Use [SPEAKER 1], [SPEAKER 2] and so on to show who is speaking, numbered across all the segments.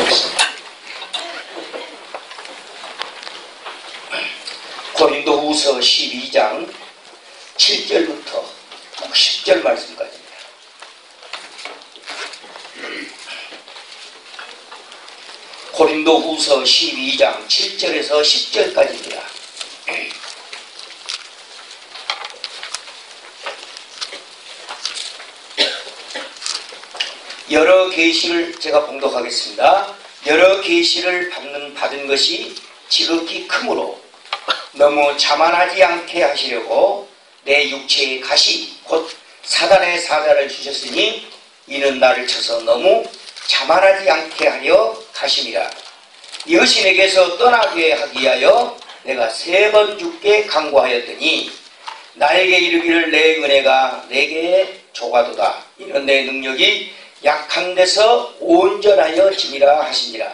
[SPEAKER 1] 기도하겠습니다. 고린도후서 12장 7절부터 10절 말씀까지입니다. 고린도후서 12장 7절에서 10절까지입니다. 여러 계시를 제가 봉독하겠습니다. 여러 계시를 받은 것이 지극히 크므로 너무 자만하지 않게 하시려고 내 육체의 가시 곧 사단의 사자를 주셨으니 이는 나를 쳐서 너무 자만하지 않게 하려 하심이라. 이것이 내게서 떠나게 하기 위하여 내가 3번 죽게 간구하였더니 나에게 이르기를 내 은혜가 내게 조가도다. 이는 내 능력이 약한 데서 온전하여 짐이라 하시니라.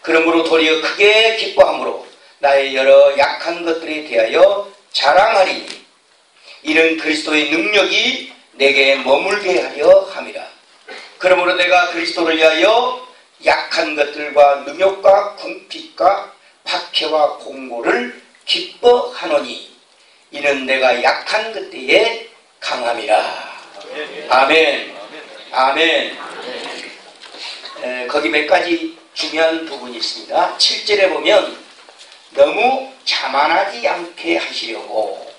[SPEAKER 1] 그러므로 도리어 크게 기뻐함으로 나의 여러 약한 것들에 대하여 자랑하리니 이는 그리스도의 능력이 내게 머물게 하려 함이라. 그러므로 내가 그리스도를 위하여 약한 것들과 능욕과 궁핍과 박해와 공고를 기뻐하노니 이는 내가 약한 그때에 강함이라. 아멘. 아멘. 거기 몇 가지 중요한 부분이 있습니다. 7절에 보면 너무 자만하지 않게 하시려고,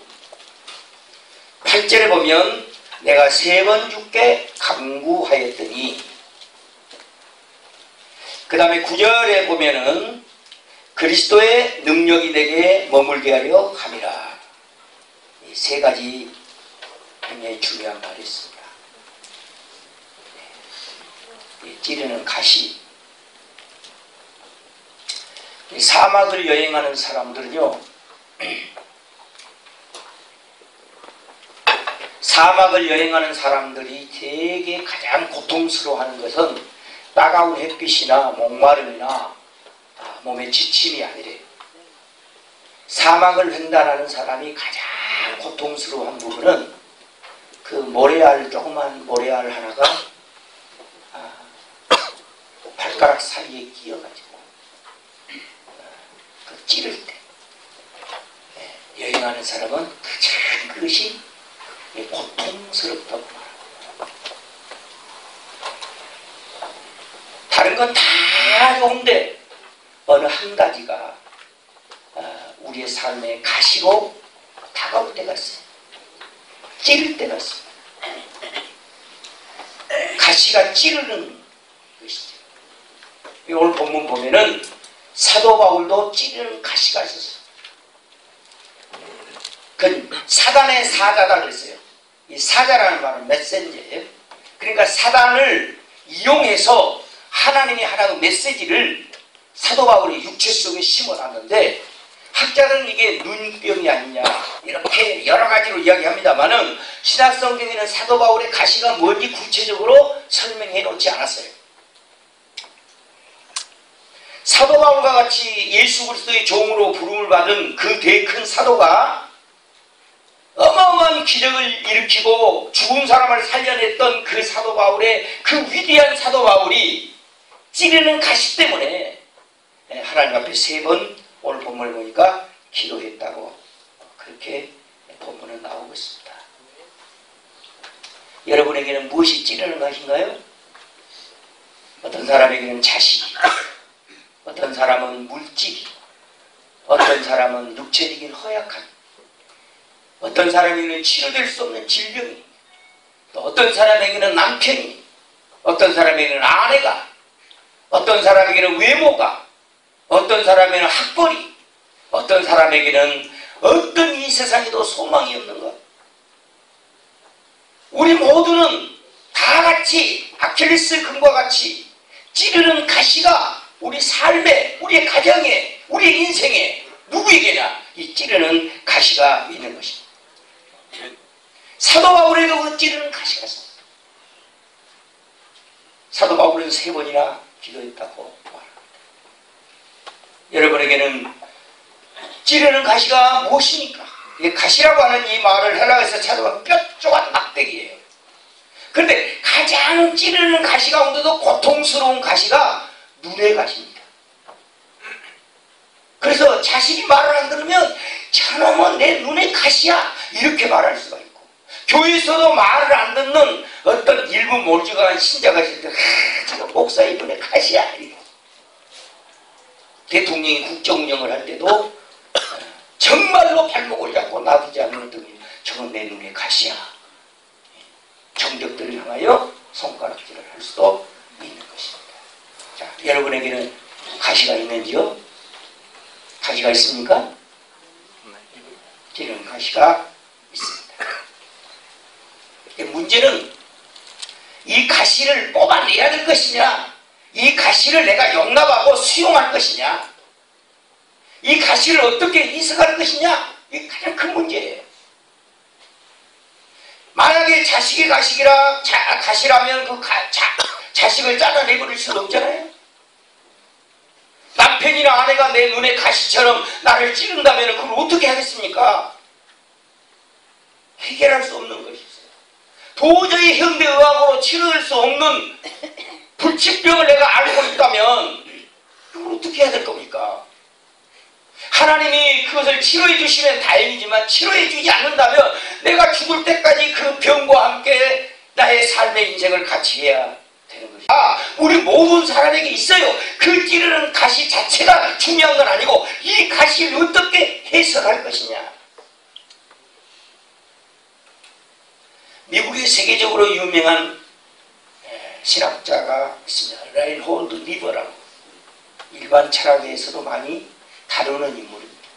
[SPEAKER 1] 8절에 보면 내가 3번 죽게 간구하였더니, 그 다음에 9절에 보면은 그리스도의 능력이 내게 머물게 하려 함이라. 이 3가지 굉장히 중요한 말이 있습니다. 찌르는 가시. 사막을 여행하는 사람들은요, 사막을 여행하는 사람들이 되게 가장 고통스러워하는 것은 따가운 햇빛이나 목마름이나 몸의 지침이 아니래요. 사막을 횡단하는 사람이 가장 고통스러워한 부분은 그 모래알, 조그만 모래알 하나가 발가락 사이에 끼어가지고 그 찌를 때 여행하는 사람은 가장 그것이 고통스럽다고 말합니다. 다른 건 다 좋은데 어느 한 가지가 우리의 삶의 가시로 다가올 때가 있어요. 찌를 때가 있습니다. 가시가 찌르는 것이죠. 오늘 본문 보면은 사도 바울도 찌르는 가시가 있었어요. 그 사단의 사자다 그랬어요. 이 사자라는 말은 메신저예요. 그러니까 사단을 이용해서 하나님이 하나의 메시지를 사도 바울의 육체 속에 심어놨는데, 학자들은 이게 눈병이 아니냐 이렇게 여러 가지로 이야기합니다만은 신약성경에는 사도 바울의 가시가 뭔지 구체적으로 설명해 놓지 않았어요. 사도 바울과 같이 예수 그리스도의 종으로 부름을 받은 그 되게 큰 사도가 어마어마한 기적을 일으키고 죽은 사람을 살려냈던 그 사도 바울의 그 위대한 사도 바울이 찌르는 가시 때문에 하나님 앞에 3번 오늘 본문을 보니까 기도했다고 그렇게 본문은 나오고 있습니다. 여러분에게는 무엇이 찌르는 것인가요? 어떤 사람에게는 자식, 어떤 사람은 물질, 어떤 사람은 육체적인 허약함, 어떤 사람에게는 치료될 수 없는 질병이, 또 어떤 사람에게는 남편이, 어떤 사람에게는 아내가, 어떤 사람에게는 외모가, 어떤 사람에게는 학벌이, 어떤 사람에게는 어떤 이 세상에도 소망이 없는 것. 우리 모두는 다 같이 아킬레스 건과 같이 찌르는 가시가 우리 삶에, 우리의 가정에, 우리의 인생에 누구에게나 이 찌르는 가시가 있는 것입니다. 사도 바울에도 그 찌르는 가시가 있습니다. 사도 바울은 3번이나 기도했다고 말합니다. 여러분에게는 찌르는 가시가 무엇입니까? 가시라고 하는 이 말을 헬라어에서 찾아보면 뼈조각 막대기예요. 그런데 가장 찌르는 가시 가운데도 고통스러운 가시가 눈의 가시입니다. 그래서 자식이 말을 안 들으면 저놈은 내 눈의 가시야 이렇게 말할 수가 있고, 교회에서도 말을 안 듣는 어떤 일부 몰지각한 신자가 있을 때 저거 목사의 눈의 가시야 이렇게. 대통령이 국정운영을 할 때도 정말로 발목을 잡고 놔두지 않는 어떤 저건 내 눈의 가시야. 정적들을 향하여 손가락질을 할 수도 있는 것입니다. 자, 여러분에게는 가시가 있는지요? 가시가 있습니까? 저는 가시가 있습니다. 문제는 이 가시를 뽑아내야 될 것이냐, 이 가시를 내가 용납하고 수용할 것이냐, 이 가시를 어떻게 해석할 것이냐, 이게 가장 큰 문제예요. 만약에 자식이 가시라면 그 자식을 잘라내버릴 수는 없잖아요. 남편이나 아내가 내 눈에 가시처럼 나를 찌른다면 그걸 어떻게 하겠습니까? 해결할 수 없는 것이 있어요. 도저히 현대의학으로 치료될 수 없는 불치병을 내가 알고 있다면 그걸 어떻게 해야 될 겁니까? 하나님이 그것을 치료해 주시면 다행이지만 치료해 주지 않는다면 내가 죽을 때까지 그 병과 함께 나의 삶의 인생을 같이 해야 되는 것이다. 우리 모든 사람에게 있어요. 그 찌르는 가시 자체가 중요한 건 아니고 이 가시를 어떻게 해석할 것이냐. 미국의 세계적으로 유명한 신학자가 있습니다. 라인홀드 리버라고. 일반 철학에서도 많이 다루는 인물입니다.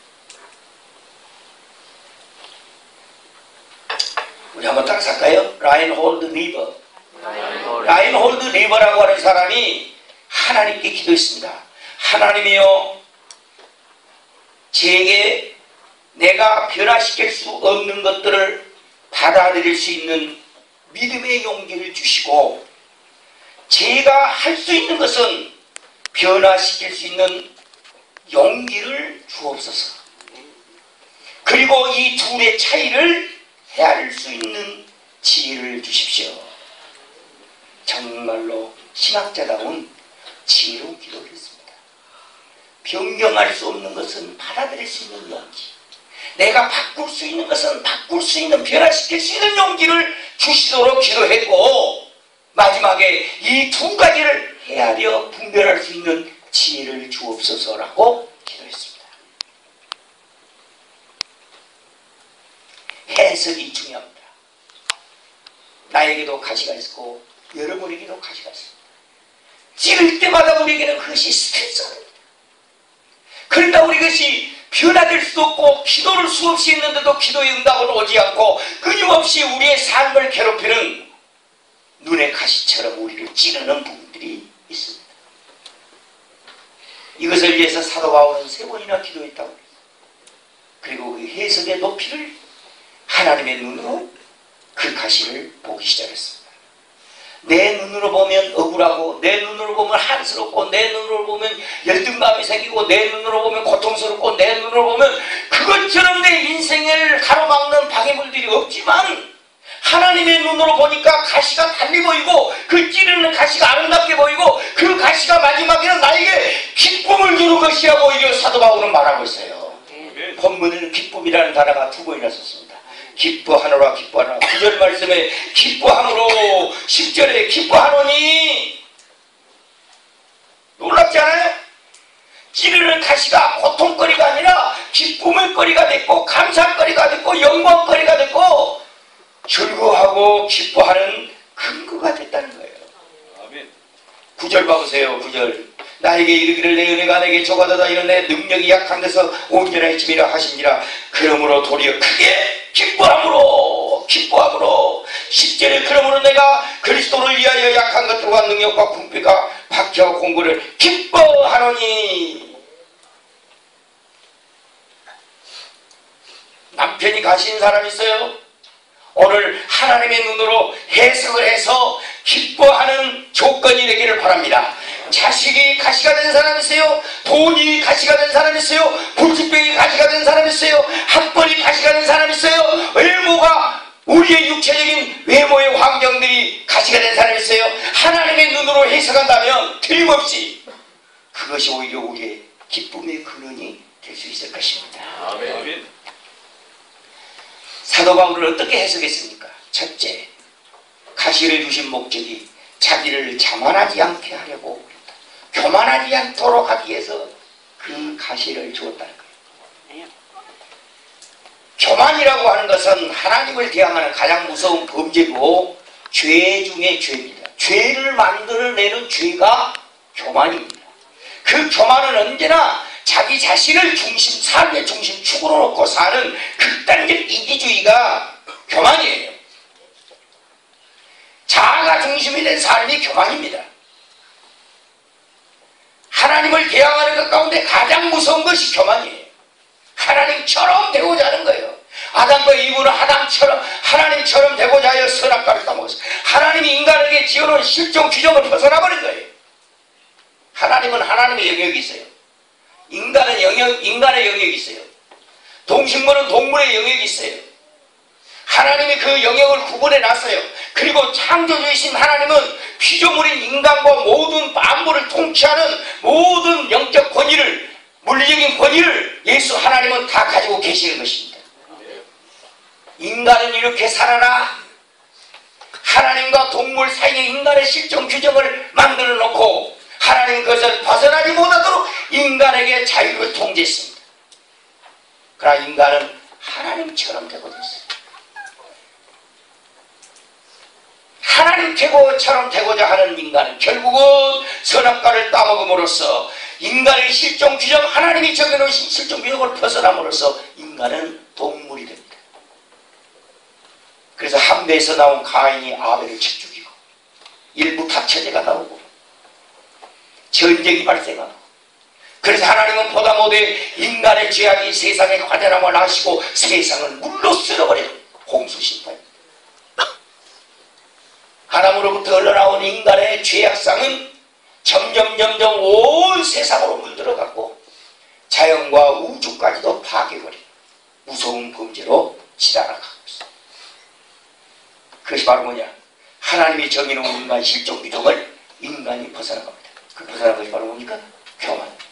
[SPEAKER 1] 우리 한번 따라서 할까요? 라인홀드 리버. 라인홀드 리버라고 하는 사람이 하나님께 기도했습니다. 하나님이여, 제게 내가 변화시킬 수 없는 것들을 받아들일 수 있는 믿음의 용기를 주시고, 제가 할 수 있는 것은 변화시킬 수 있는 용기를 주옵소서. 그리고 이 둘의 차이를 헤아릴 수 있는 지혜를 주십시오. 정말로 신학자다운 지혜로운 기도를 했습니다. 변경할 수 없는 것은 받아들일 수 있는 용기, 내가 바꿀 수 있는 것은 바꿀 수 있는, 변화시킬 수 있는 용기를 주시도록 기도했고, 마지막에 이 두 가지를 헤아려 분별할 수 있는 지혜를 주옵소서라고 기도했습니다. 해석이 중요합니다. 나에게도 가시가 있고 여러분에게도 가시가 있습니다. 찌를 때마다 우리에게는 그것이 스트레스입니다. 그러니까 우리 것이 변화될 수도 없고 기도를 수없이 했는데도 기도의 응답은 오지 않고 끊임없이 우리의 삶을 괴롭히는 눈의 가시처럼 우리를 찌르는 부분들이 있습니다. 이것을 위해서 사도 바울은 3번이나 기도했다고 합니다. 그리고 그 해석의 높이를 하나님의 눈으로 그 가시를 보기 시작했습니다. 내 눈으로 보면 억울하고, 내 눈으로 보면 한스럽고, 내 눈으로 보면 열등감이 생기고, 내 눈으로 보면 고통스럽고, 내 눈으로 보면 그것처럼 내 인생을 가로막는 방해물들이 없지만, 하나님의 눈으로 보니까 가시가 달리 보이고, 그 찌르는 가시가 아름답게 보이고, 그 가시가 마지막에는 나에게 기쁨을 주는 것이라고 오히려 사도 바울은 말하고 있어요. 본문에는 기쁨이라는 단어가 2번이나 썼습니다. 기뻐하노라, 기뻐하노라. 9절 말씀에 기뻐하노로, 10절에 기뻐하노니. 놀랍지 않아요? 찌르는 가시가 고통거리가 아니라 기쁨의 거리가 됐고, 감사거리가 됐고, 영광거리가 됐고, 즐거워하고 기뻐하는 근거가 됐다는 거예요. 아멘. 9절 봐보세요. 9절. 나에게 이르기를 내 은혜가 내게 조가다다 이런 내 능력이 약한 데서 온전히 힘이라 하시니라. 그러므로 도리어 크게 기뻐함으로 10절에 그러므로 내가 그리스도를 위하여 약한 것들과 능력과 궁핍과 박해와 공고를 기뻐하노니. 남편이 가신 사람 있어요? 오늘 하나님의 눈으로 해석을 해서 기뻐하는 조건이 되기를 바랍니다. 자식이 가시가 된 사람 있어요? 돈이 가시가 된 사람 있어요? 불치병이 가시가 된 사람 있어요? 학벌이 가시가 된 사람 있어요? 외모가, 우리의 육체적인 외모의 환경들이 가시가 된 사람 있어요? 하나님의 눈으로 해석한다면 틀림없이 그것이 오히려 우리의 기쁨의 근원이 될 수 있을 것입니다.
[SPEAKER 2] 아멘.
[SPEAKER 1] 사도 바울을 어떻게 해석했습니까? 첫째, 가시를 주신 목적이 자기를 자만하지 않게 하려고 교만하지 않도록 하기 위해서 그 가시를 주었다는 거예요. 교만이라고 하는 것은 하나님을 대항하는 가장 무서운 범죄고 죄 중에 죄입니다. 죄를 만들어내는 죄가 교만입니다. 그 교만은 언제나 자기 자신을 중심, 삶의 중심 축으로 놓고 사는 극단적 이기주의가 교만이에요. 자아가 중심이 된 삶이 교만입니다. 하나님을 대항하는 것 가운데 가장 무서운 것이 교만이에요. 하나님처럼 되고자 하는 거예요. 아담과 이브는 하나님처럼 되고자 하여 선악과를 따먹었어요. 하나님이 인간에게 지어놓은 실존 규정을 벗어나버린 거예요. 하나님은 하나님의 영역이 있어요. 인간의 영역이 있어요. 동식물은 동물의 영역이 있어요. 하나님이 그 영역을 구분해 놨어요. 그리고 창조주이신 하나님은 피조물인 인간과 모든 만물을 통치하는 모든 영적 권위를, 물리적인 권위를 예수 하나님은 다 가지고 계시는 것입니다. 인간은 이렇게 살아라. 하나님과 동물 사이에 인간의 실존 규정을 만들어 놓고 하나님 그것을 벗어나지 못하도록 인간에게 자유를 통제했습니다. 그러나 인간은 하나님처럼 되고 됐어요. 하나님처럼 되고자 하는 인간은 결국은 선악과를 따먹음으로써 인간의 실존 규정, 하나님이 정해놓으신 실존 규정을 벗어남으로써 인간은 동물이 됩니다. 그래서 함배에서 나온 가인이 아벨을 쳐 죽이고 일부 다처제가 나오고 전쟁이 발생하고, 그래서 하나님은 보다 못해 인간의 죄악이 세상에 관연함을 아시고 세상을 물로 쓸어버리는 홍수심판입니다. 하나님으로부터 흘러나온 인간의 죄악상은 점점 온 세상으로 물들어갔고 자연과 우주까지도 파괴버리는 무서운 범죄로 지나가고 있습니다. 그것이 바로 뭐냐? 하나님이 정해놓은 인간 실존 규정을 인간이 벗어난 겁니다. 그 벗어난 것이 바로 뭡니까? 교만입니다.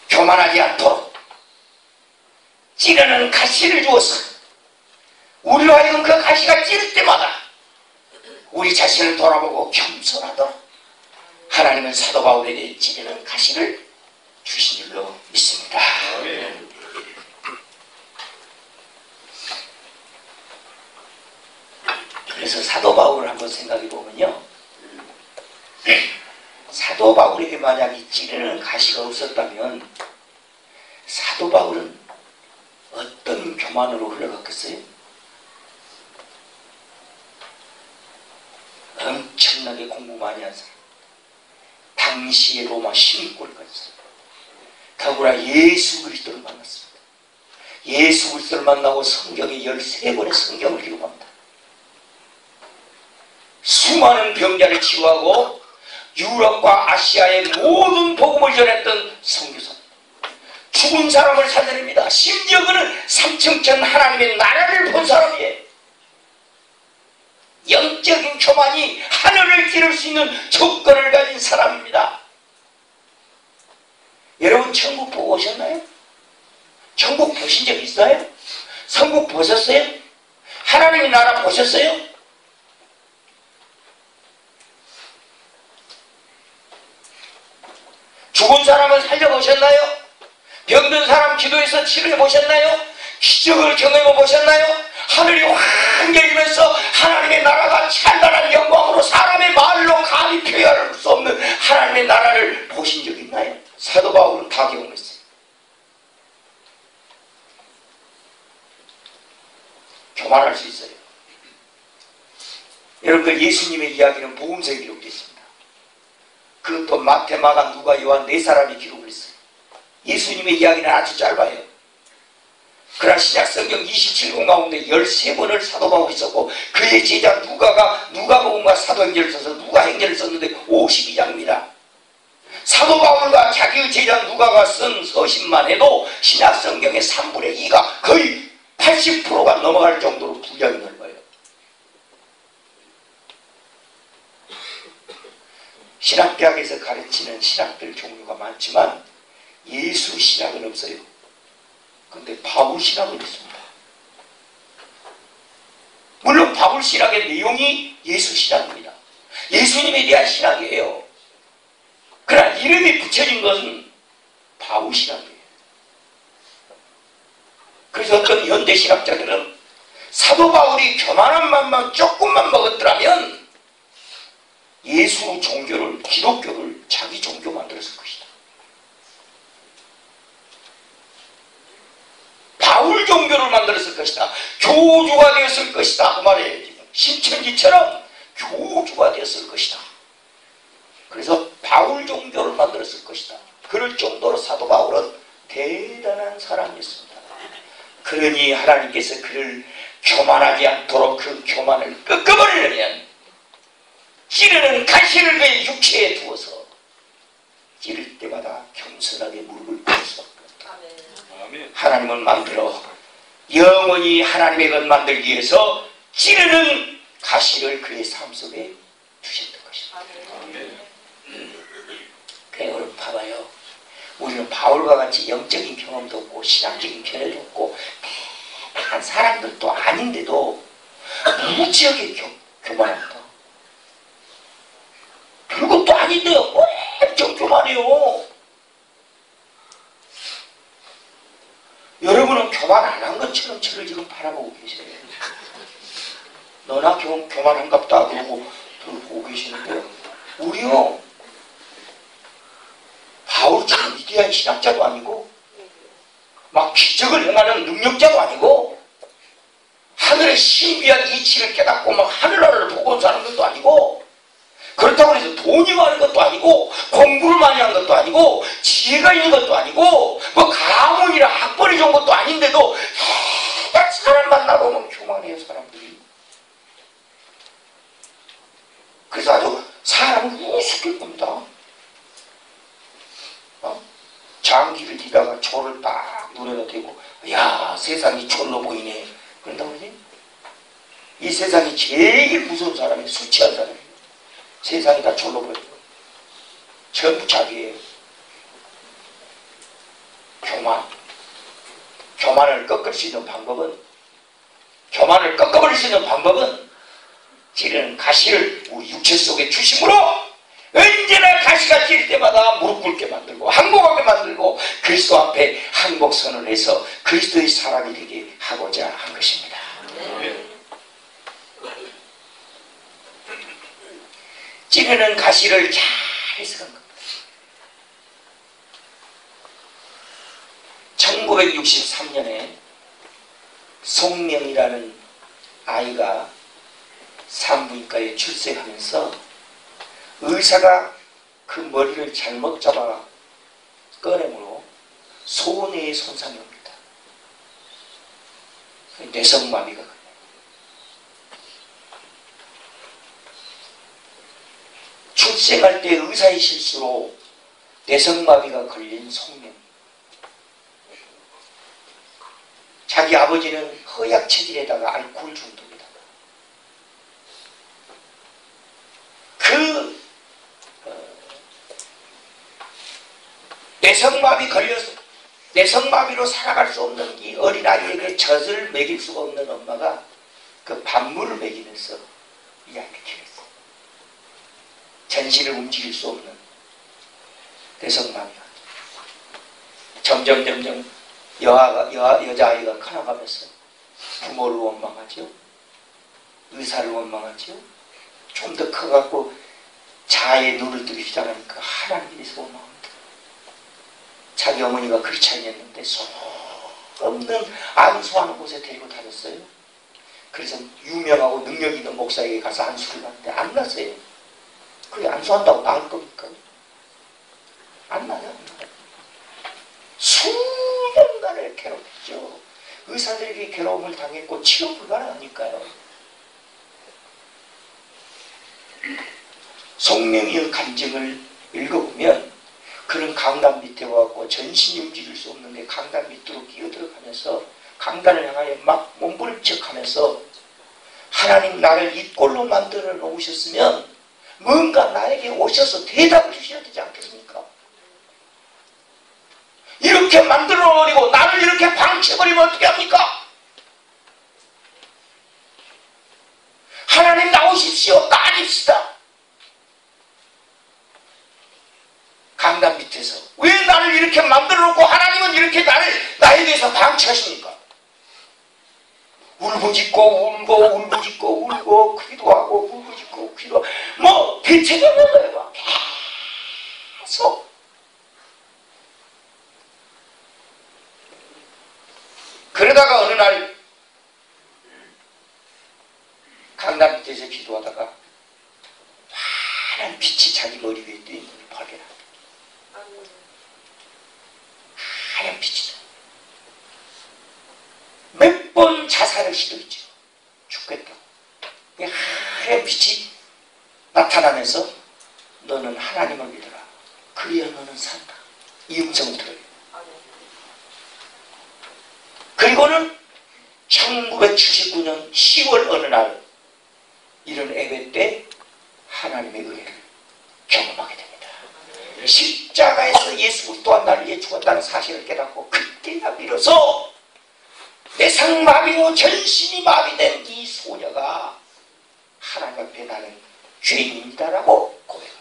[SPEAKER 1] 교만하지 않도록 찌르는 가시를 주어서 우리로 하여금 그 가시가 찌를 때마다 우리 자신을 돌아보고 겸손하도록 하나님은 사도 바울에게 찌르는 가시를 주신 줄로 믿습니다. 그래서 사도 바울을 한번 생각해 보면요, 사도 바울에게 만약 이 찌르는 가시가 없었다면 사도 바울은 어떤 교만으로 흘러갔겠어요? 엄청나게 공부 많이 한 사람, 당시의 로마 시민권까지 더구나 예수 그리스도를 만났습니다. 예수 그리스도를 만나고 성경에 13권의 성경을 기록합니다. 수많은 병자를 치유하고 유럽과 아시아의 모든 복음을 전했던 선교사, 죽은 사람을 살려냅니다. 심지어 그는 삼층천 하나님의 나라를 본 사람이에요. 영적인 교만이 하늘을 찌를 수 있는 조건을 가진 사람입니다. 여러분 천국 보고 오셨나요? 천국 보신 적 있어요? 천국 보셨어요? 하나님의 나라 보셨어요? 죽은 사람을 살려보셨나요? 병든 사람 기도해서 치료해보셨나요? 기적을 경험해보셨나요? 하늘이 확 열리면서 하나님의 나라가 찬란한 영광으로 사람의 말로 감히 표현할 수 없는 하나님의 나라를 보신 적 있나요? 사도 바울은 다 경험했어요. 교만할 수 있어요. 여러분들 예수님의 이야기는 복음서에 기록되어 있습니다. 그것도 마태, 마가, 누가, 요한 네 사람이 기록을 했어요. 예수님의 이야기는 아주 짧아요. 그러나 신약성경 27권 가운데 13권을 사도 바울이 썼고 그의 제자 누가복음과 사도행전을 써서 누가행전을 썼는데 52장입니다. 사도 바울과 자기의 제자 누가가 쓴 서신만 해도 신약성경의 3분의 2가 거의 80%가 넘어갈 정도로 분량이 넓어요. 신학대학에서 가르치는 신학들 종류가 많지만 예수 신학은 없어요. 근데 바울 신학은 있습니다. 물론 바울 신학의 내용이 예수 신학입니다. 예수님에 대한 신학이에요. 그러나 이름이 붙여진 것은 바울 신학이에요. 그래서 어떤 현대 신학자들은 사도 바울이 교만한 맘만 조금만 먹었더라면 예수 종교를, 기독교를 자기 종교 만들었을 것이다. 바울 종교를 만들었을 것이다. 교주가 되었을 것이다. 그 말이에요. 지금 신천지처럼 교주가 되었을 것이다. 그래서 바울 종교를 만들었을 것이다. 그럴 정도로 사도 바울은 대단한 사람이었습니다. 그러니 하나님께서 그를 교만하지 않도록 그 교만을 꺾어버리려면 찌르는 가시를 그의 육체에 두어서 찌를 때마다 겸손하게 무릎을 꿇을 수밖에 없다. 하나님은 만들어 영원히 하나님의 것 만들기 위해서 찌르는 가시를 그의 삶 속에 두셨던 것입니다. 그래, 여러분 봐봐요. 우리는 바울과 같이 영적인 경험도 없고 신학적인 견해도 없고 대단한 사람들도 아닌데도 무지하게 교만합니다. 별것도 아닌데요. 엄청 교만해요. 여러분은 교만 안 한 것처럼 저를 지금 바라보고 계세요. 너나 교만한갑다 그러고 보고 계시는데요. 우리요, 바울처럼 위대한 신학자도 아니고 막 기적을 행하는 능력자도 아니고 하늘의 신비한 이치를 깨닫고 막 하늘나라를 보고 사는 것도 아니고 그렇다고 해서 돈이 많은 것도 아니고 공부를 많이 한 것도 아니고 지혜가 있는 것도 아니고 뭐 가문이나 학벌이 좋은 것도 아닌데도 딱 사람 만나보면 교만해요, 사람들이. 그래서 아주 사람을 우습게 봅니다. 장기를 뒤다가 초를 딱 눈에다 대고 야, 세상이 촐로 보이네 그런다고 그러지? 이 세상이 제일 무서운 사람이 술 취한 사람이에요. 세상이 다 촐로 보여요. 전부 자기예요. 교만을 꺾을 수 있는 방법은, 교만을 꺾어버릴 수 있는 방법은 찌르는 가시를 우리 육체 속에 주심으로 언제나 가시가 찔 때마다 무릎 꿇게 만들고 항복하게 만들고 그리스도 앞에 항복 선언을 해서 그리스도의 사람이 되게 하고자 한 것입니다. 찌르는 가시를 잘 해석한 겁니다. 1963년에 송명이라는 아이가 산부인과에 출생하면서 의사가 그 머리를 잘못 잡아 꺼내므로 소뇌에 손상이 옵니다. 뇌성마비가 걸려요. 출생할 때 의사의 실수로 뇌성마비가 걸린 송명. 자기 아버지는 허약 체질에다가 알코올 중독이다. 그 뇌성마비 걸려서 뇌성마비로 살아갈 수 없는 이 어린아이에게 젖을 먹일 수가 없는 엄마가 그 밥물을 먹이면서 이 아이를 키웠어요. 전신을 움직일 수 없는 뇌성마비가 점점 여자아이가 커나가면서 부모를 원망하죠. 의사를 원망하죠. 좀 더 커갖고 자아의 눈을 뜨기 시작하니까 하나님에 대해서 원망합니다. 자기 어머니가 그렇지 않았는데 소없는 안수하는 곳에 데리고 다녔어요. 그래서 유명하고 능력 있는 목사에게 가서 안수를 받는데 안 났어요. 그게 안수한다고 나을 겁니까? 안 나요. 수년간을 괴롭혔죠. 의사들에게 괴로움을 당했고 치료 불가능하니까요. 송명이의 감정을 읽어보면 그는 강단 밑에 와갖고 전신이 움직일 수 없는데 강단 밑으로 끼어들어가면서 강단을 향하여 막 몸부림쳐가면서 하나님 나를 이 꼴로 만들어 놓으셨으면 뭔가 나에게 오셔서 대답을 주셔야 되지 않겠습니까? 이렇게 만들어버리고 나를 이렇게 방치해버리면 어떻게 합니까? 하나님 나오십시오. 나아집시다. 강단 밑에서 왜 나를 이렇게 만들어놓고 하나님은 이렇게 나에 대해서 방치하십니까? 울부짖고 울고 울부짖고 울고 기도하고 울부짖고 기도 뭐 대체되는 거예요. 계속. 그러다가 어느 날 강남 밑에서 기도하다가 환한 빛이 자기 머리 위에 뜨는 걸 발견합니다. 하얀 빛이다. 몇 번 자살을 시도했죠. 죽겠다. 하얀 빛이 나타나면서 너는 하나님을 믿어라. 그래야 너는 산다. 이 음성을 들어요. 그리고는 1979년 10월 어느 날 이런 예배 때 하나님의 은혜를 경험하게 됩니다. 십자가에서 예수 그리스도가 나를 위해 죽었다는 사실을 깨닫고 그때야 비로소 내상마비로 전신이 마비된 이 소녀가 하나님 앞에 나는 죄인입니다라고 고백합니다.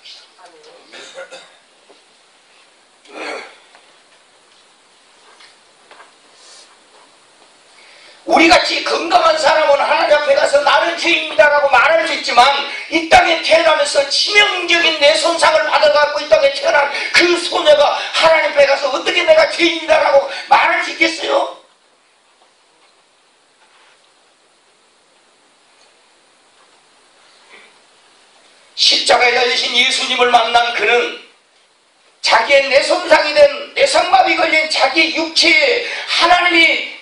[SPEAKER 1] 우리같이 건강한 사람은 하나님 앞에 가서 나는 죄인입니다라고 말할 수 있지만 이 땅에 태어나면서 치명적인 내 손상을 받아갖고 이 땅에 태어난 그 소녀가 하나님 앞에 가서 어떻게 내가 죄인이다라고 말할 수 있겠어요? 십자가에 달리신 예수님을 만난 그는 자기의 내손상이 된 내상마비 걸린 자기 육체에 하나님이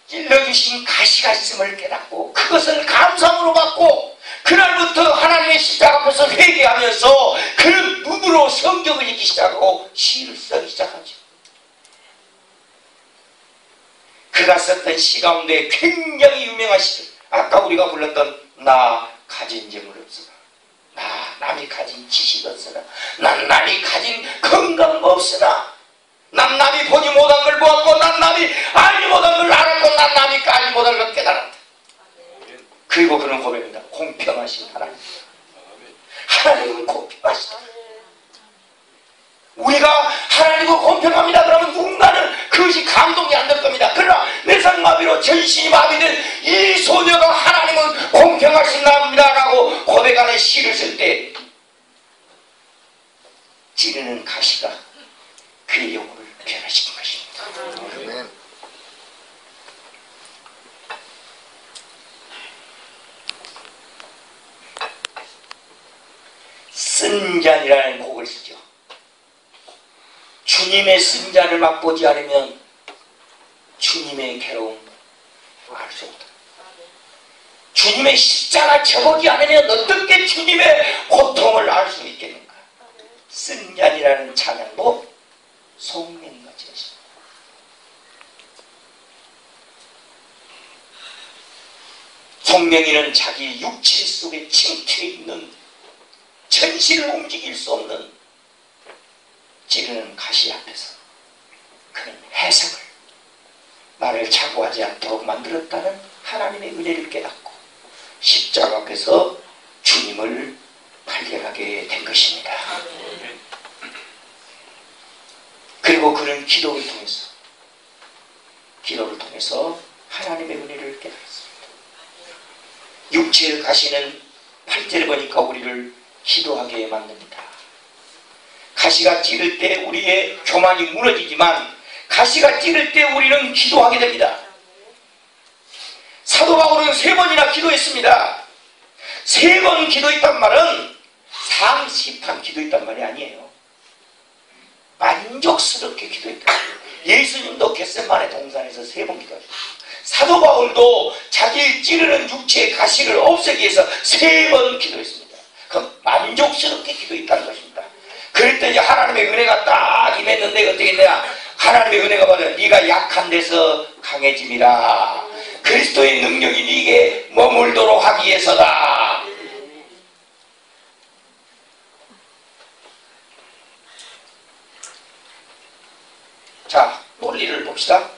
[SPEAKER 1] 찔러주신 가시가 있음을 깨닫고 그것을 감사함으로 받고 그날부터 하나님의 십자가 앞에서 회개하면서 그는 눈으로 성경을 읽기 시작하고 시를 쓰기 시작하죠. 그가 썼던 시 가운데 굉장히 유명한 시, 아까 우리가 불렀던 나 가진 재물 없으나 나 남이 가진 지식 없으나 난 남이 가진 건강 없으나 난 남이 보지 못한 걸 보았고 난 남이 알지 못한 걸 알았고 난 남이 알지 못한 걸 깨달았다. 그리고 그는 고백합니다. 공평하신 하나님. 하나님은 공평하시다. 우리가 하나님은 공평합니다 그러면 누군가는 그것이 감동이 안 될 겁니다. 그러나 내상마비로 전신이 마비된 이 소녀가 하나님은 공평하신 나입니다 라고 고백하는 시를 쓸 때 찌르는 가시가 그의 영혼을 변화시킨 것입니다. 쓴 잔이라는 곡을 쓰죠. 주님의 쓴 잔을 맛보지 않으면 주님의 괴로움 알 수 없다. 주님의 십자가 쳐보지 않으면 어떻게 주님의 고통을 알 수 있겠는가. 쓴 잔이라는 찬양도 송명과 제시. 송명이는 자기 육체 속에 침투해 있는 전신을 움직일 수 없는 찌르는 가시 앞에서 그는 해석을 나를 착오하지 않도록 만들었다는 하나님의 은혜를 깨닫고 십자가 앞에서 주님을 발견하게 된 것입니다. 그리고 그는 기도를 통해서 하나님의 은혜를 깨달았습니다. 육체의 가시는 8절에 보니까 우리를 기도하게 만듭니다. 가시가 찌를 때 우리의 교만이 무너지지만 가시가 찌를 때 우리는 기도하게 됩니다. 사도 바울은 3번이나 기도했습니다. 3번 기도했단 말은 상시판 기도했단 말이 아니에요. 만족스럽게 기도했다. 예수님도 겟세마네 동산에서 3번 기도하셨어요. 사도 바울도 자기 찌르는 육체의 가시를 없애기 위해서 3번 기도했습니다. 그 만족스럽게 기도했다는 것입니다. 그랬더니 하나님의 은혜가 딱 임했는데 어떻게 했냐. 하나님의 은혜가 뭐냐. 네가 약한 데서 강해짐이라. 그리스도의 능력이 네게 머물도록 하기 위해서다. 자, 논리를 봅시다.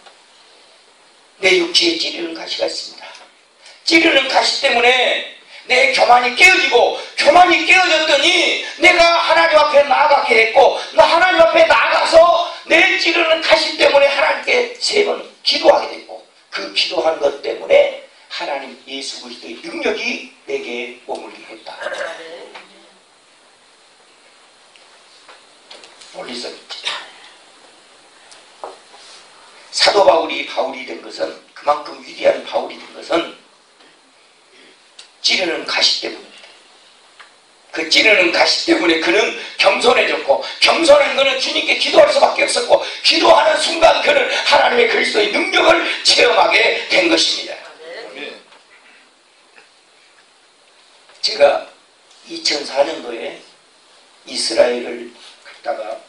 [SPEAKER 1] 내 육체에 찌르는 가시가 있습니다. 찌르는 가시 때문에 내 교만이 깨어지고, 교만이 깨어졌더니 내가 하나님 앞에 나아가게 됐고, 하나님 앞에 나아가서 내 찌르는 가시 때문에 하나님께 3번 기도하게 됐고, 그 기도한 것 때문에 하나님 예수 그리스도의 능력이 내게 머물게 했다. 논리성 있지. 사도 바울이 된 것은, 그만큼 위대한 바울이 된 것은 찌르는 가시 때문입니다. 그 찌르는 가시 때문에 그는 겸손해졌고, 겸손한 그는 주님께 기도할 수밖에 없었고, 기도하는 순간 그는 하나님의 그리스도의 능력을 체험하게 된 것입니다. 제가 2004년도에 이스라엘을 갔다가,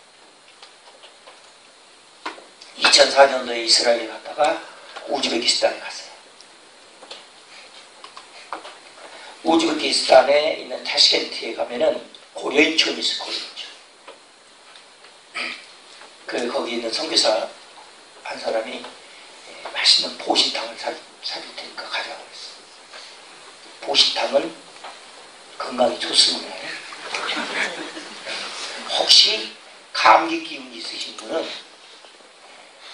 [SPEAKER 1] 2004년도에 이스라엘에 갔다가 우즈베키스탄에 갔어요. 우즈베키스탄에 있는 타시켄트에 가면은 고려인촌이 있어요. 고려인촌. 거기 있는 선교사 한 사람이 맛있는 보신탕을 사줄 테니까 가져가고 있어요. 보신탕은 건강에 좋습니다. 혹시 감기 기운이 있으신 분은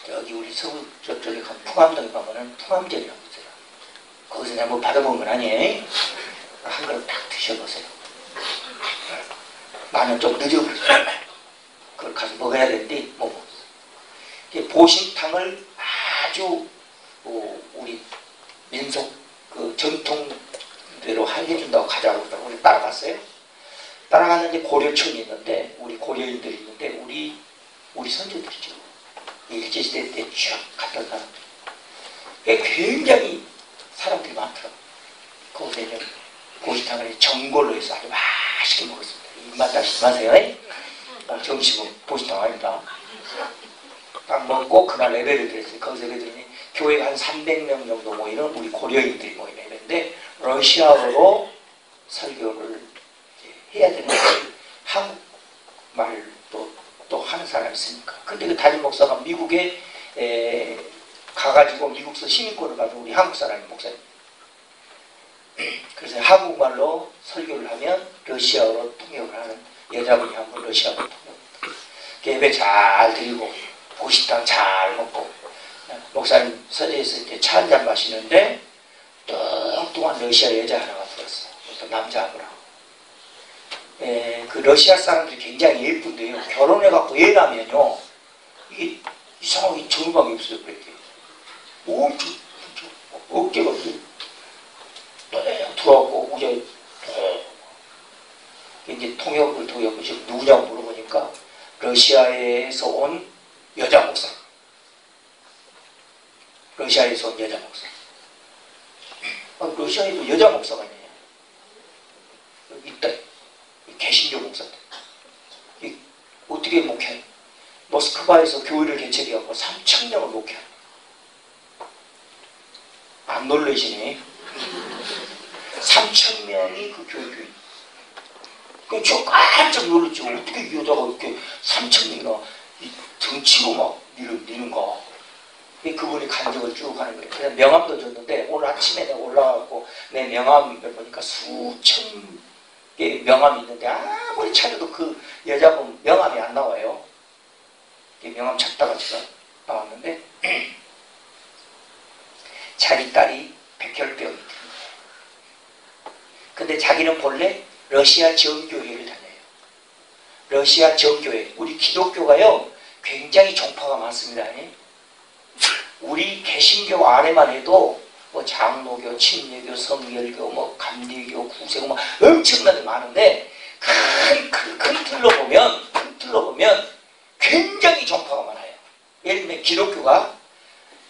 [SPEAKER 1] 여기 우리 서울 저쪽에 가면 풍암동에 가면은 풍암전이라고 있어요. 거기서 내가 뭐 받아본 건 아니에요. 한 그릇 딱 드셔보세요. 나는 좀 늦어버렸어요. 그걸 가서 먹어야 되는데 못 먹었어요. 보신탕을 아주 우리 민속 그 전통대로 해준다고 가져가고 우리 따라갔어요. 따라갔는데 고려촌이 있는데, 우리 고려인들이 있는데, 우리 선조들이죠. 일제시대 때 쭉 갔던 사람들. 굉장히 사람들이 많더라고요. 거기서 이제 보신탕을 전골로 해서 아주 맛있게 먹었습니다. 입맛 다시 마세요. 점심은 보신탕 아닙니다. 딱 먹고 그날 예배를 드렸어요. 거기서 예배드리니 교회가 한 300명 정도 모이는 우리 고려인들이 모이는 예배인데, 러시아어로 설교를 해야 되는데 한국말도 또 하는 사람이 있으니까. 근데 그 담임 목사가 미국에 가가지고 미국서 시민권을 받은 우리 한국 사람이 목사님. 그래서 한국말로 설교를 하면 러시아어로 통역을 하는 여자분이 한 분 러시아어로 통역. 예배 잘 드리고 보신탕 잘 먹고, 목사님 서재에서 이제 차 한잔 마시는데 뚱뚱한 러시아 여자 하나가 들었어요. 남자하고라고. 그 러시아 사람들이 굉장히 예쁜데요. 결혼해갖고 애 낳으면요, 이게 이상하게 정방이 없어요. 그렇게 엄청 어깨가 들어왔고, 이제 통역을 지금 누구냐고 물어보니까 러시아에서 온 여자 목사. 러시아에서 온 여자 목사. 러시아에도 여자 목사가 있네요. 있다. 개신교 목사들. 어떻게 목회해요? 모스크바에서 교회를 개척해갖고 3,000명을 목회해요. 안 놀라시네. 3,000명이 그 교회. 저 깜짝 놀랐죠. 어떻게 이 여자가 이렇게 3,000명이나 등치고 막 미는가. 그분이 간증을 쭉 하는 거예요. 그냥 명함도 줬는데, 오늘 아침에 내가 올라가고 내 명함을 보니까 수천 개의 명함이 있는데, 아무리 찾아도 그 여자분 명함이 안 나와요. 명함 찾다가 제가 나왔는데, 자기 딸이 백혈병이 들어요. 근데 자기는 본래 러시아 정교회를 다녀요. 러시아 정교회. 우리 기독교가요, 굉장히 종파가 많습니다. 우리 개신교 안에만 해도 뭐 장로교, 침례교, 성결교, 뭐 감리교, 구세교 뭐 엄청나게 많은데, 큰 틀로 보면 굉장히 종파가 많아요. 예를 들면 기독교가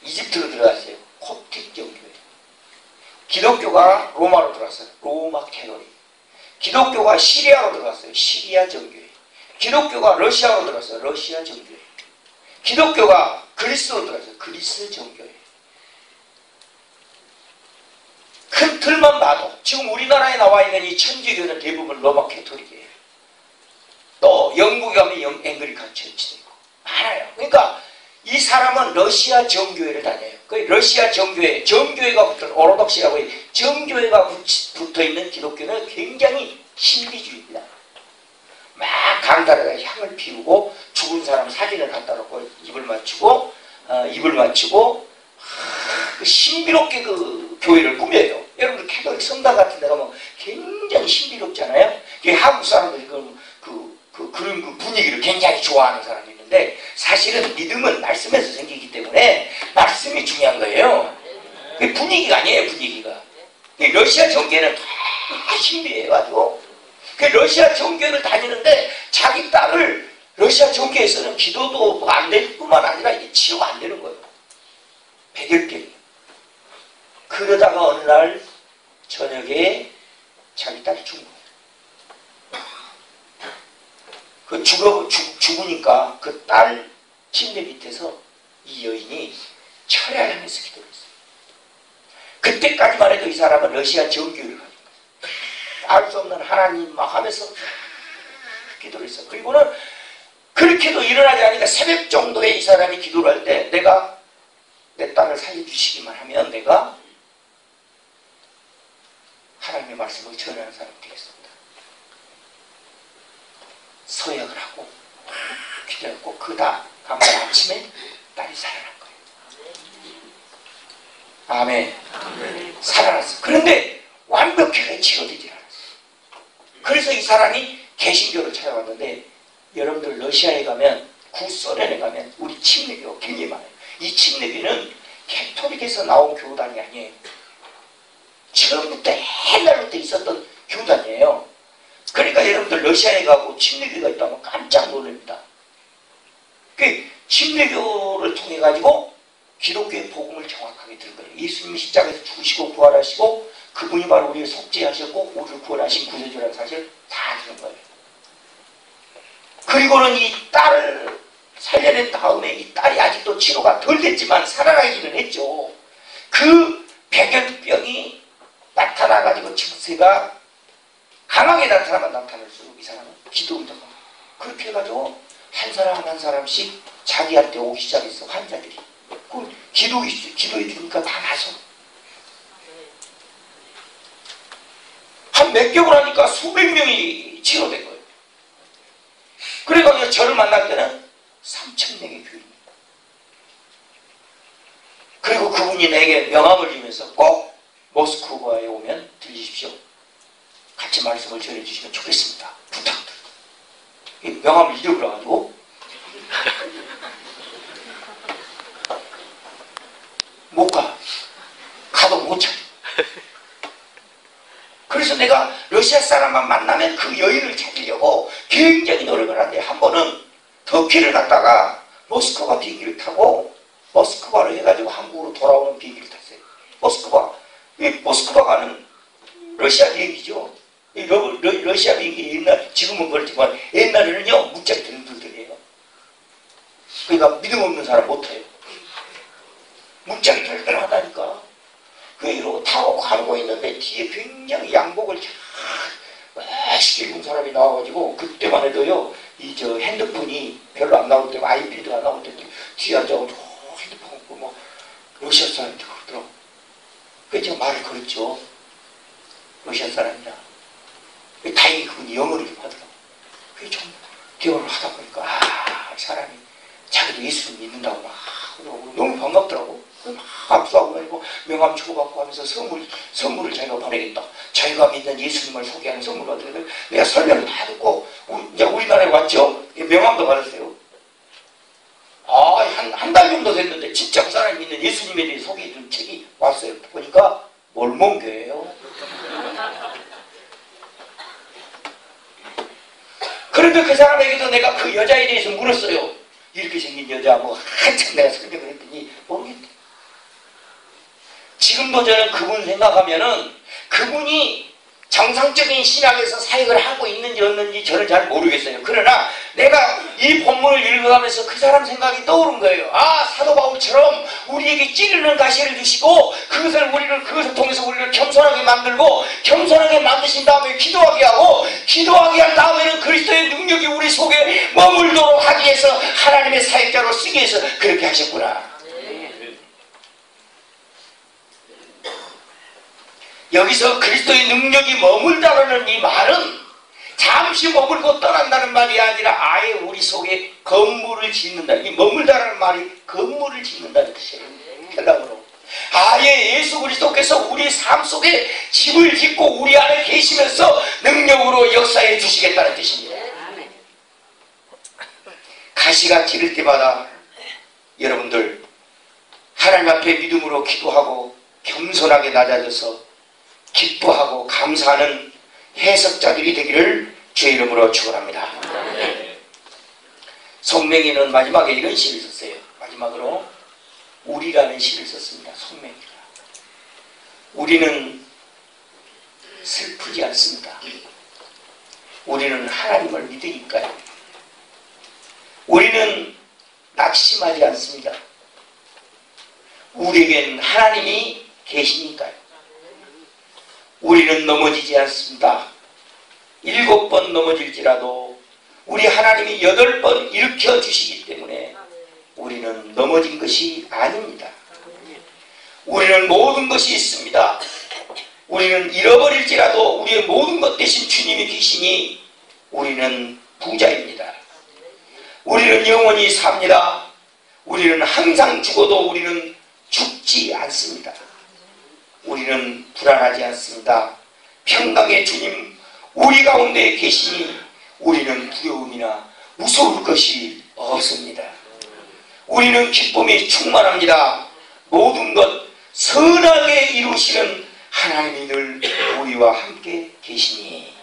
[SPEAKER 1] 이집트로 들어갔어요. 콥틱 정교회. 기독교가 로마로 들어갔어요. 로마 캐톨릭. 기독교가 시리아로 들어갔어요. 시리아 정교회. 기독교가 러시아로 들어갔어요. 러시아 정교회. 기독교가 그리스로 들어갔어요. 그리스 정교회. 큰 틀만 봐도 지금 우리나라에 나와 있는 이 천주교는 대부분 로마 캐톨릭이에요. 또 영국에 가면 앵글리칸 처치도 있고 많아요. 그러니까 이 사람은 러시아 정교회를 다녀요. 그 러시아 정교회가 오르독시라고 해요. 정교회가 붙어있는 기독교는 굉장히 신비주의입니다. 막 강다라가 향을 피우고 죽은 사람 사진을 갖다 놓고 입을 맞추고 그 신비롭게 그 교회를 꾸며요. 여러분들 캐톨릭 성당 같은 데 가면 굉장히 신비롭잖아요. 한국 사람들이 그런 그 분위기를 굉장히 좋아하는 사람이 있는데, 사실은 믿음은 말씀에서 생기기 때문에 말씀이 중요한 거예요. 그 분위기가 아니에요, 분위기가. 러시아 정교회는 다 신비해가지고 그 러시아 정교회를 다니는데 자기 딸을 러시아 정교회에서는 기도도 안 될 뿐만 아니라 이게 치료가 안 되는 거예요. 백혈병이. 그러다가 어느 날 저녁에 자기 딸이 죽은 거예요. 죽으니까 그 딸 침대 밑에서 이 여인이 철야를 하면서 기도를 했어요. 그때까지만 해도 이 사람은 러시아 정교회를 가진 거예요. 알 수 없는 하나님 막 하면서 기도를 했어요. 그리고는 그렇게도 일어나지 않으니까 새벽 정도에 이 사람이 기도를 할 때, 내가 내 딸을 살려주시기만 하면 내가 하나님의 말씀을 전하는 사람이 되겠습니다. 서약을 하고 기도했고, 그 다음 아침에 딸이 살아난 거예요. 아멘. 살아났어. 그런데 완벽하게 치료되지 않았어. 그래서 이 사람이 개신교를 찾아왔는데, 여러분들 러시아에 가면, 구소련에 가면 우리 침례교 굉장히 많아요. 이 침례교는 캐톨릭에서 나온 교단이 아니에요. 처음부터 옛날부터 있었던 교단이에요. 그러니까 여러분들 러시아에 가고 침례교가 있다면 깜짝 놀랍니다. 그 침례교를 통해 가지고 기독교의 복음을 정확하게 들은 거예요. 예수님이 십자가에서 죽으시고 부활하시고 그분이 바로 우리를 속죄하셨고 우리를 구원하신 구세주라는 사실을 다 들은 거예요. 그리고는 이 딸을 살려낸 다음에 이 딸이 아직도 치료가 덜 됐지만 살아나기는 했죠. 그 백혈병이 나타나가지고 증세가 강하게 나타나면 나타날수록 이 사람은 기도를 그렇게 해가지고 한 사람 한 사람씩 자기한테 오기 시작했어. 환자들이. 그 기도해 주니까 다 나서. 한 몇 개월 하니까 수백 명이 치료된 거예요. 그래가지고 저를 만날 때는 3,000명의 교인입니다. 그리고 그분이 내게 명함을 주면서 꼭 모스크바에 오면 들리십시오. 같이 말씀을 전해주시면 좋겠습니다. 부탁드립니다. 명함을 잃어버려가지고 못 가. 가도 못 찾아. 그래서 내가 러시아 사람만 만나면 그 여인을 찾으려고 굉장히 노력을 하는데, 한 번은 터키를 갔다가 모스크바 비행기를 타고 모스크바로 해가지고 한국으로 돌아오는 비행기를 탔어요. 모스크바 가는 러시아 비행기죠. 러시아 비행기 옛날, 지금은 그렇지만 옛날에는요 문짝이 들들들해요. 그러니까 믿음 없는 사람 못 타요. 문짝이 들들하다니까. 이러고 타고 가고 있는데 뒤에 굉장히 양복을 잘 멋있게 입은 사람이 나와가지고, 그때만 해도요 저 핸드폰이 별로 안 나올 때, 아이패드가 나올 때 뒤에 앉아가지고 핸드폰 갖고 뭐 러시아 사람한테 그러더라고. 그래서 제가 말을 걸었죠. 러시아 사람이라. 다행히 그분이 영어를 좀 하더라고. 그게 좀 대화를 하다 보니까 사람이 자기도 예수를 믿는다고 막 너무 반갑더라고. 막 압수하고 그리고 명함 주고받고 하면서 선물을 자기가 보내겠다. 자기가 믿는 예수님을 소개하는 선물을 받으니까 내가 설명을 다 듣고 이제 우리나라에 왔죠. 명함도 받았어요. 한 달 정도 됐는데 진짜 그 사람이 믿는 예수님에 대해 소개해준 책이 왔어요. 보니까 몰몬교예요. 그런데 그 사람에게도 내가 그 여자에 대해서 물었어요. 이렇게 생긴 여자 뭐 한참 내가 설명을 했더니 모르겠대. 지금도 저는 그분 생각하면은 그분이 정상적인 신학에서 사역을 하고 있는지 없는지 저는 잘 모르겠어요. 그러나 내가 이 본문을 읽어가면서 그 사람 생각이 떠오른 거예요. 아, 사도 바울처럼 우리에게 찌르는 가시를 주시고 그것을 통해서 우리를 겸손하게 만들고, 겸손하게 만드신 다음에 기도하게 하고, 기도하게 한 다음에는 그리스도의 능력이 우리 속에 머물도록 하기 위해서 하나님의 사역자로 쓰기 위해서 그렇게 하셨구나. 여기서 그리스도의 능력이 머물다라는 이 말은 잠시 머물고 떠난다는 말이 아니라 아예 우리 속에 건물을 짓는다. 이 머물다라는 말이 건물을 짓는다는 뜻이에요. 헬라어로. 아예 예수 그리스도께서 우리 삶 속에 집을 짓고 우리 안에 계시면서 능력으로 역사해 주시겠다는 뜻입니다. 가시가 찌를 때마다 여러분들 하나님 앞에 믿음으로 기도하고 겸손하게 낮아져서 기뻐하고 감사하는 해석자들이 되기를 주의 이름으로 축원합니다. 송맹이는 마지막에 이런 시를 썼어요. 마지막으로 우리라는 시를 썼습니다. 송맹이가. 우리는 슬프지 않습니다. 우리는 하나님을 믿으니까요. 우리는 낙심하지 않습니다. 우리에겐 하나님이 계시니까요. 우리는 넘어지지 않습니다. 7번 넘어질지라도 우리 하나님이 8번 일으켜 주시기 때문에 우리는 넘어진 것이 아닙니다. 우리는 모든 것이 있습니다. 우리는 잃어버릴지라도 우리의 모든 것 대신 주님이 계시니 우리는 부자입니다. 우리는 영원히 삽니다. 우리는 항상 죽어도 우리는 죽지 않습니다. 우리는 불안하지 않습니다. 평강의 주님 우리 가운데 계시니 우리는 두려움이나 무서울 것이 없습니다. 우리는 기쁨이 충만합니다. 모든 것 선하게 이루시는 하나님이 늘 우리와 함께 계시니.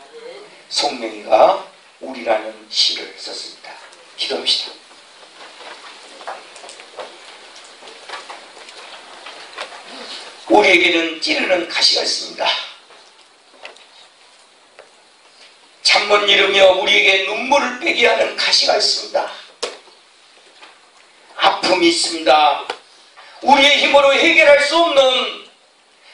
[SPEAKER 1] 송명이가 우리라는 시를 썼습니다. 기도합시다. 우리에게는 찌르는 가시가 있습니다. 잠못 이루며 우리에게 눈물을 빼게 하는 가시가 있습니다. 아픔이 있습니다. 우리의 힘으로 해결할 수 없는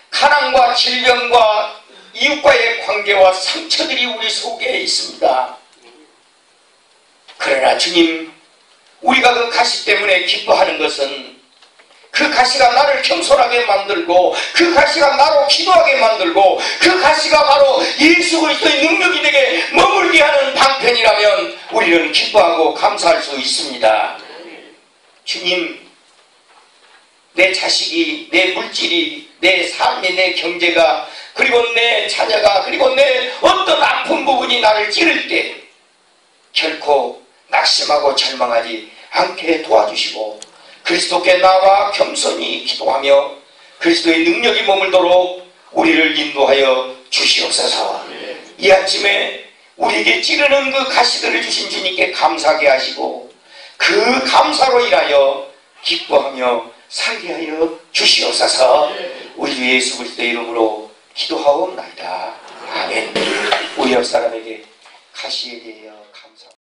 [SPEAKER 1] 가난과 질병과 이웃과의 관계와 상처들이 우리 속에 있습니다. 그러나 주님, 우리가 그 가시 때문에 기뻐하는 것은 그 가시가 나를 겸손하게 만들고, 그 가시가 나로 기도하게 만들고, 그 가시가 바로 예수 그리스도의 능력이 되게 머물게 하는 방편이라면 우리는 기뻐하고 감사할 수 있습니다. 주님, 내 자식이, 내 물질이, 내 삶이, 내 경제가, 그리고 내 자녀가, 그리고 내 어떤 아픈 부분이 나를 찌를 때 결코 낙심하고 절망하지 않게 도와주시고, 그리스도께 나와 겸손히 기도하며 그리스도의 능력이 머물도록 우리를 인도하여 주시옵소서. 이 아침에 우리에게 찌르는 그 가시들을 주신 주님께 감사하게 하시고 그 감사로 인하여 기뻐하며 살게 하여 주시옵소서. 우리 주 예수 그리스도의 이름으로 기도하옵나이다. 아멘. 우리 옆 사람에게 가시에 대하여